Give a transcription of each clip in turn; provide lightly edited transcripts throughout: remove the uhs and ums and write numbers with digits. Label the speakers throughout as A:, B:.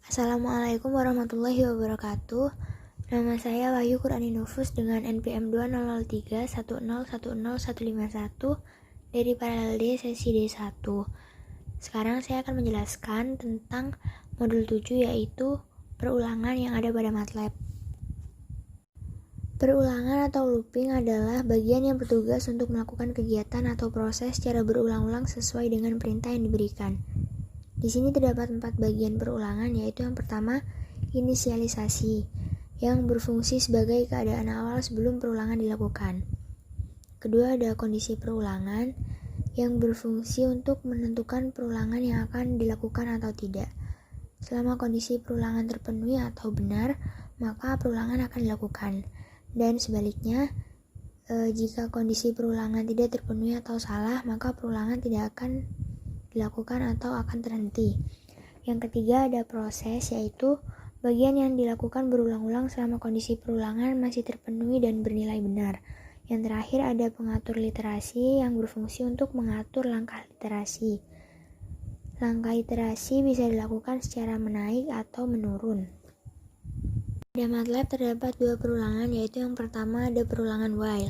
A: Assalamualaikum warahmatullahi wabarakatuh. Nama saya Wahyu Qur'ani Nufus dengan NPM 200310101151 dari Paralel D sesi D1. Sekarang saya akan menjelaskan tentang modul 7 yaitu perulangan yang ada pada MATLAB. Perulangan atau looping adalah bagian yang bertugas untuk melakukan kegiatan atau proses secara berulang-ulang sesuai dengan perintah yang diberikan. Di sini terdapat 4 bagian perulangan, yaitu yang pertama, inisialisasi, yang berfungsi sebagai keadaan awal sebelum perulangan dilakukan. Kedua, ada kondisi perulangan, yang berfungsi untuk menentukan perulangan yang akan dilakukan atau tidak. Selama kondisi perulangan terpenuhi atau benar, maka perulangan akan dilakukan. Dan sebaliknya, jika kondisi perulangan tidak terpenuhi atau salah, maka perulangan tidak akan dilakukan atau akan terhenti. Yang ketiga ada proses, yaitu bagian yang dilakukan berulang-ulang selama kondisi perulangan masih terpenuhi dan bernilai benar. Yang terakhir ada pengatur literasi yang berfungsi untuk mengatur langkah literasi. Langkah iterasi bisa dilakukan secara menaik atau menurun. Pada MATLAB terdapat 2 perulangan, yaitu yang pertama ada perulangan while.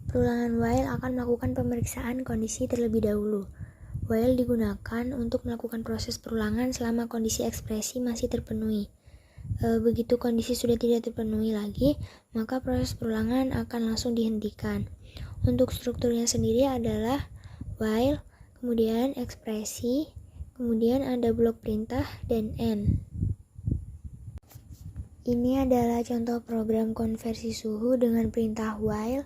A: Perulangan while akan melakukan pemeriksaan kondisi terlebih dahulu. While digunakan untuk melakukan proses perulangan selama kondisi ekspresi masih terpenuhi. Begitu kondisi sudah tidak terpenuhi lagi, maka proses perulangan akan langsung dihentikan. Untuk strukturnya sendiri adalah while, kemudian ekspresi, kemudian ada blok perintah, dan end. Ini adalah contoh program konversi suhu dengan perintah while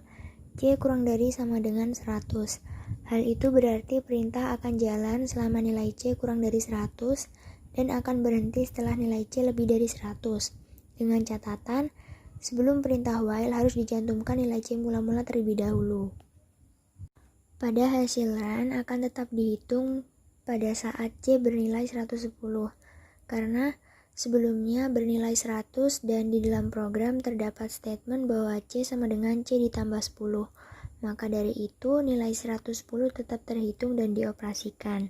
A: C kurang dari sama dengan 100. Hal itu berarti perintah akan jalan selama nilai C kurang dari 100 dan akan berhenti setelah nilai C lebih dari 100. Dengan catatan, sebelum perintah while harus dicantumkan nilai C mula-mula terlebih dahulu. Pada hasil run akan tetap dihitung pada saat C bernilai 110, karena sebelumnya bernilai 100 dan di dalam program terdapat statement bahwa C sama dengan C ditambah 10. Maka dari itu nilai 110 tetap terhitung dan dioperasikan.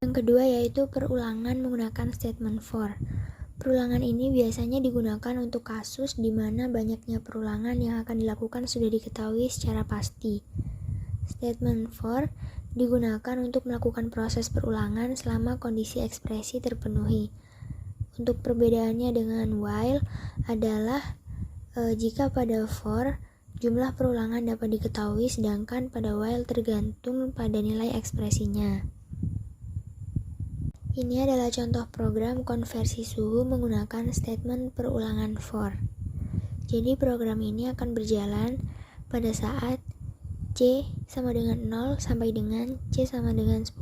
A: Yang kedua yaitu perulangan menggunakan statement for. Perulangan ini biasanya digunakan untuk kasus di mana banyaknya perulangan yang akan dilakukan sudah diketahui secara pasti. Statement for digunakan untuk melakukan proses perulangan selama kondisi ekspresi terpenuhi. Untuk perbedaannya dengan while adalah jika pada for jumlah perulangan dapat diketahui, sedangkan pada while tergantung pada nilai ekspresinya. Ini adalah contoh program konversi suhu menggunakan statement perulangan for. Jadi program ini akan berjalan pada saat C sama dengan 0 sampai dengan C sama dengan 10.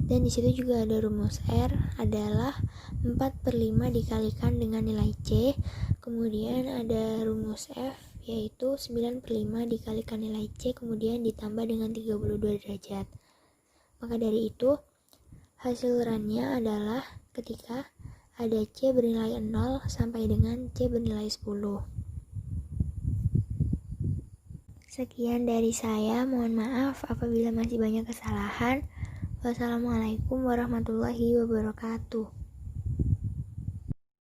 A: Dan disitu juga ada rumus R adalah 4/5 dikalikan dengan nilai C. Kemudian ada rumus F yaitu 9/5 dikalikan nilai C kemudian ditambah dengan 32 derajat. Maka dari itu, hasil run-nya adalah ketika ada C bernilai 0 sampai dengan C bernilai 10. Sekian dari saya, mohon maaf apabila masih banyak kesalahan. Wassalamualaikum warahmatullahi wabarakatuh.